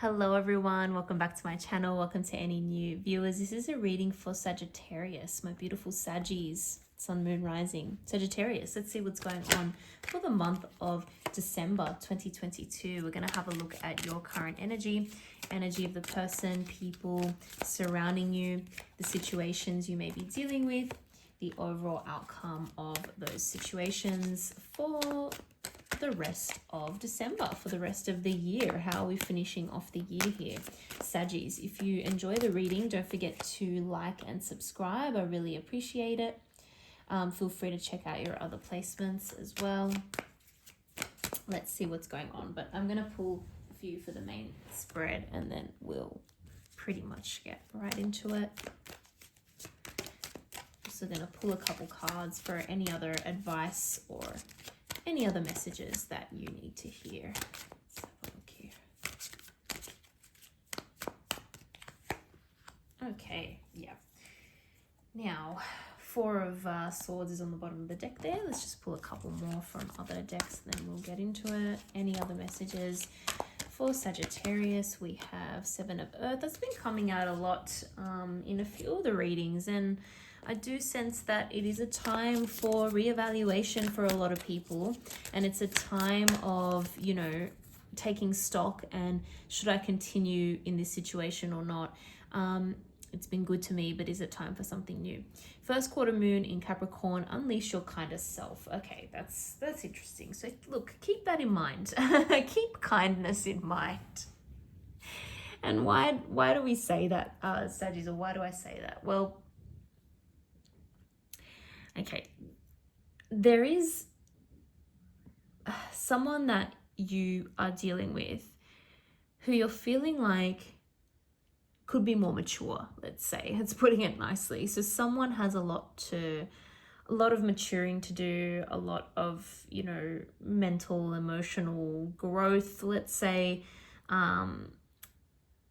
Hello everyone, welcome back to my channel. Welcome to any new viewers. This is a reading for Sagittarius, my beautiful Saggies, Sun, Moon, Rising. Sagittarius, let's see what's going on for the month of December 2022. We're going to have a look at your current energy of the person, people surrounding you, the situations you may be dealing with, the overall outcome of those situations for the rest of December, for the rest of the year. How are we finishing off the year here? Saggies, if you enjoy the reading, don't forget to like and subscribe. I really appreciate it. Feel free to check out your other placements as well. Let's see what's going on, but I'm going to pull a few for the main spread and then we'll pretty much get right into it. Also going to pull a couple cards for any other advice or any other messages that you need to hear. Let's have a look here. Okay, yeah. Now, Four of Swords is on the bottom of the deck there. Let's just pull a couple more from other decks, then we'll get into it. Any other messages for Sagittarius? We have Seven of Earth. That's been coming out a lot in a few of the readings, and I do sense that it is a time for reevaluation for a lot of people, and it's a time of, you know, taking stock and should I continue in this situation or not? It's been good to me, but is it time for something new? First quarter moon in Capricorn, unleash your kinder self. Okay, that's interesting. So look, keep that in mind. Keep kindness in mind. And why do we say that, Saggies, or why do I say that? Well, okay, there is someone that you are dealing with who you're feeling like could be more mature, let's say. It's putting it nicely. So someone has a lot of maturing to do, a lot of, you know, mental, emotional growth, let's say.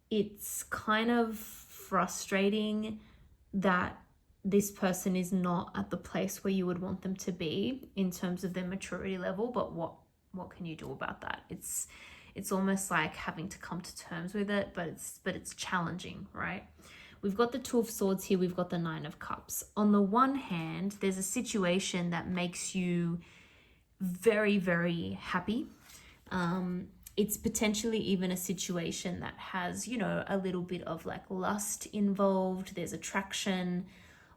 It's kind of frustrating that this person is not at the place where you would want them to be in terms of their maturity level, but what can you do about that? It's almost like having to come to terms with it, but it's challenging, right? We've got the Two of Swords here, we've got the Nine of Cups. On the one hand, there's a situation that makes you very, very happy. It's potentially even a situation that has, you know, a little bit of like lust involved, there's attraction,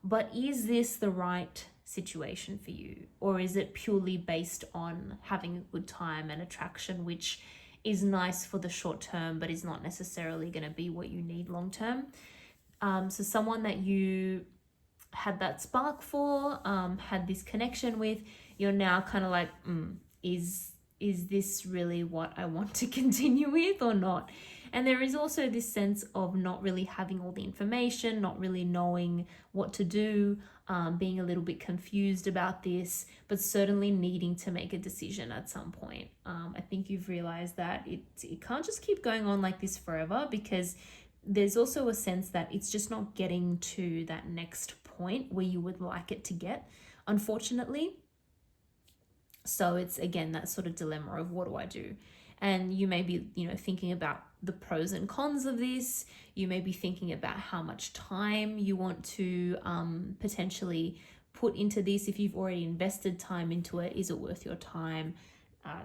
but is this the right situation for you? Or is it purely based on having a good time and attraction, which is nice for the short term, but is not necessarily going to be what you need long term? So someone that you had that spark for, had this connection with, you're now kind of like, is this really what I want to continue with or not? And there is also this sense of not really having all the information, not really knowing what to do, being a little bit confused about this, but certainly needing to make a decision at some point. I think you've realized that it can't just keep going on like this forever, because there's also a sense that it's just not getting to that next point where you would like it to get, unfortunately. So it's, again, that sort of dilemma of what do I do? And you may be, you know, thinking about the pros and cons of this. You may be thinking about how much time you want to potentially put into this. If you've already invested time into it, is it worth your time?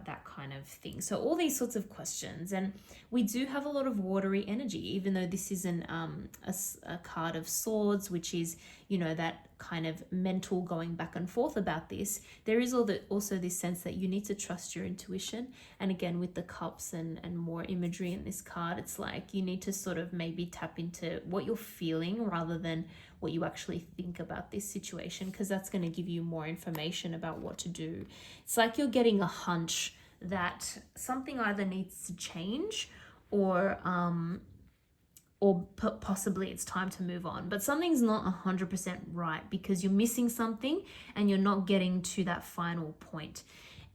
That kind of thing. So all these sorts of questions. And we do have a lot of watery energy, even though this isn't a card of swords, which is, you know, that kind of mental going back and forth about this. There is also this sense that you need to trust your intuition. And again, with the cups and more imagery in this card, it's like you need to sort of maybe tap into what you're feeling rather than what you actually think about this situation, because that's going to give you more information about what to do. It's like you're getting a hunch that something either needs to change or possibly it's time to move on, but something's not 100% right because you're missing something and you're not getting to that final point.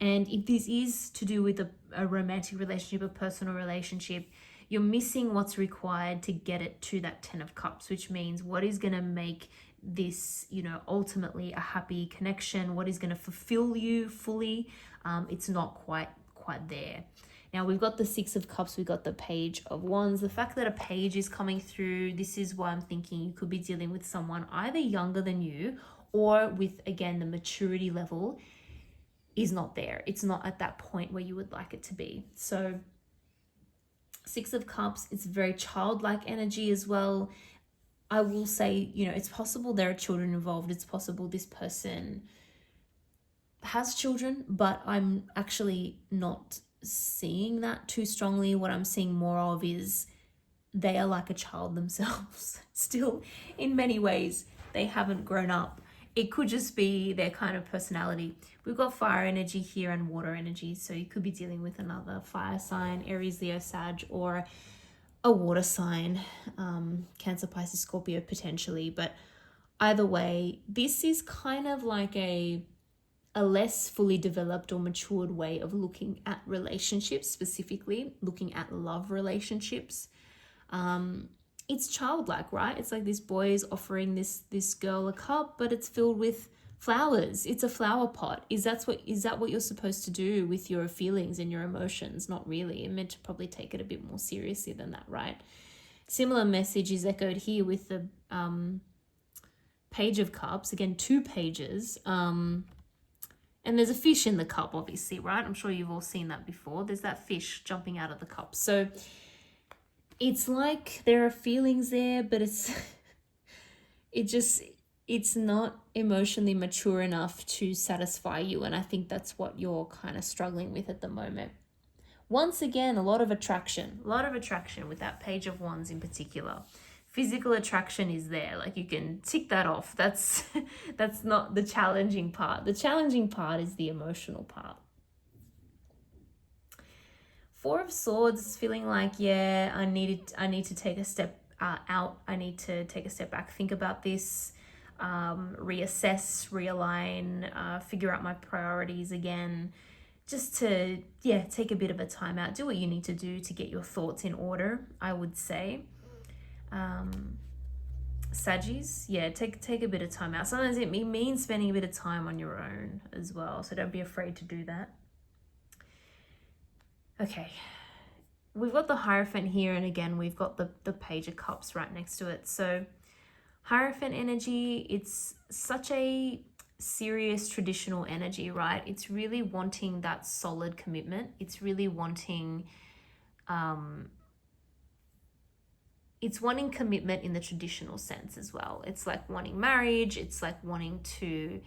And if this is to do with a romantic relationship, a personal relationship, you're missing what's required to get it to that 10 of Cups, which means what is going to make this, you know, ultimately a happy connection, what is going to fulfill you fully. It's not quite there. Now we've got the Six of Cups, we've got the Page of Wands. The fact that a page is coming through, this is why I'm thinking you could be dealing with someone either younger than you or with, again, the maturity level is not there. It's not at that point where you would like it to be. So Six of Cups, it's very childlike energy as well. I will say, you know, it's possible there are children involved. It's possible this person has children, but I'm actually not seeing that too strongly. What I'm seeing more of is they are like a child themselves. Still, in many ways, they haven't grown up. It could just be their kind of personality. We've got fire energy here and water energy. So you could be dealing with another fire sign, Aries, Leo, Sag, or a water sign, Cancer, Pisces, Scorpio potentially. But either way, this is kind of like a less fully developed or matured way of looking at relationships, specifically looking at love relationships. It's childlike, right? It's like this boy is offering this girl a cup, but it's filled with flowers. It's a flower pot. Is that what you're supposed to do with your feelings and your emotions? Not really. You're meant to probably take it a bit more seriously than that, right? Similar message is echoed here with the Page of Cups. Again, 2 pages. And there's a fish in the cup, obviously, right? I'm sure you've all seen that before. There's that fish jumping out of the cup. So it's like there are feelings there, but it's not emotionally mature enough to satisfy you. And I think that's what you're kind of struggling with at the moment. Once again, a lot of attraction with that Page of Wands in particular. Physical attraction is there, like you can tick that off. That's not the challenging part. The challenging part is the emotional part. Four of Swords is feeling like, yeah, I need to take a step out. I need to take a step back, think about this, reassess, realign, figure out my priorities again. Just to, take a bit of a time out. Do what you need to do to get your thoughts in order, I would say. Saggies, take a bit of time out. Sometimes it means spending a bit of time on your own as well, so don't be afraid to do that. Okay, we've got the Hierophant here, and again we've got the Page of Cups right next to it. So Hierophant energy, it's such a serious traditional energy, right? It's really wanting that solid commitment. It's really wanting it's wanting commitment in the traditional sense as well. It's like wanting marriage. It's like wanting to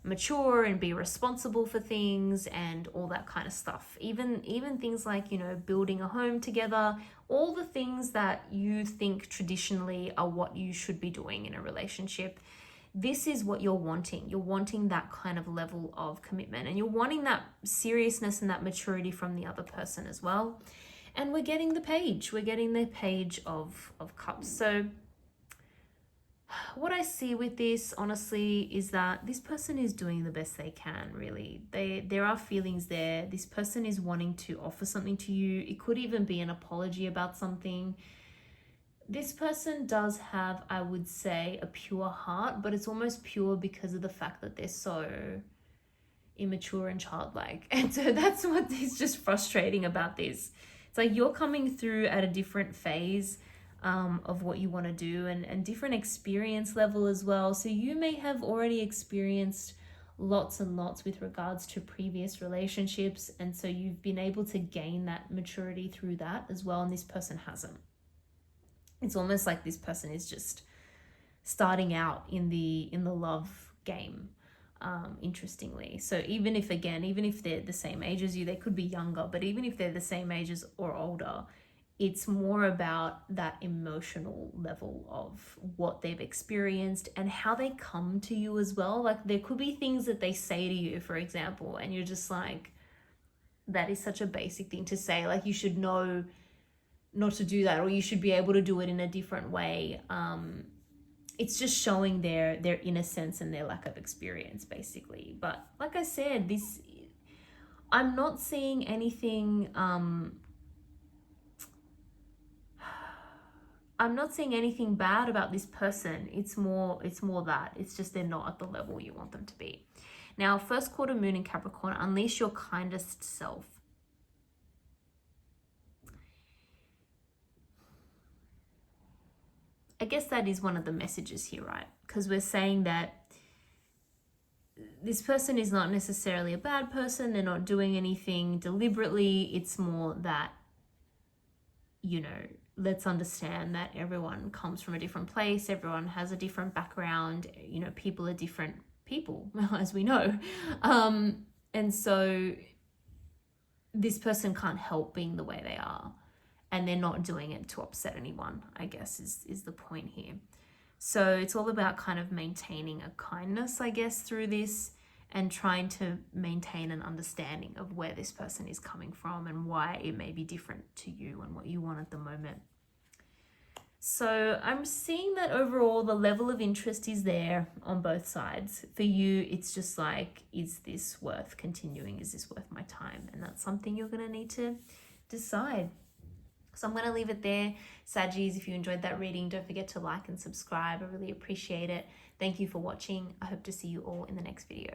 mature and be responsible for things and all that kind of stuff. Even things like, building a home together, all the things that you think traditionally are what you should be doing in a relationship. This is what you're wanting. You're wanting that kind of level of commitment, and you're wanting that seriousness and that maturity from the other person as well. And we're getting the Page. We're getting the Page of Cups. So what I see with this, honestly, is that this person is doing the best they can, really. There are feelings there. This person is wanting to offer something to you. It could even be an apology about something. This person does have, I would say, a pure heart, but it's almost pure because of the fact that they're so immature and childlike. And so that's what is just frustrating about this. It's like you're coming through at a different phase of what you want to do, and different experience level as well. So you may have already experienced lots and lots with regards to previous relationships, and so you've been able to gain that maturity through that as well, and this person hasn't. It's almost like this person is just starting out in the love game, interestingly. So even if they're the same age as you, they could be younger, but even if they're the same ages or older, it's more about that emotional level of what they've experienced and how they come to you as well. Like there could be things that they say to you, for example, and you're just like, that is such a basic thing to say. Like you should know not to do that, or you should be able to do it in a different way. It's just showing their innocence and their lack of experience, basically. But like I said, I'm not seeing anything. I'm not seeing anything bad about this person. It's more that. It's just they're not at the level you want them to be. Now, first quarter moon in Capricorn, unleash your kindest self. I guess that is one of the messages here, right? Because we're saying that this person is not necessarily a bad person. They're not doing anything deliberately. It's more that, you know, let's understand that everyone comes from a different place. Everyone has a different background. You know, people are different people, as we know. And so this person can't help being the way they are. And they're not doing it to upset anyone, I guess, is the point here. So it's all about kind of maintaining a kindness, I guess, through this, and trying to maintain an understanding of where this person is coming from and why it may be different to you and what you want at the moment. So I'm seeing that overall the level of interest is there on both sides. For you, it's just like, is this worth continuing? Is this worth my time? And that's something you're going to need to decide. So I'm going to leave it there. Saggies, if you enjoyed that reading, don't forget to like and subscribe. I really appreciate it. Thank you for watching. I hope to see you all in the next video.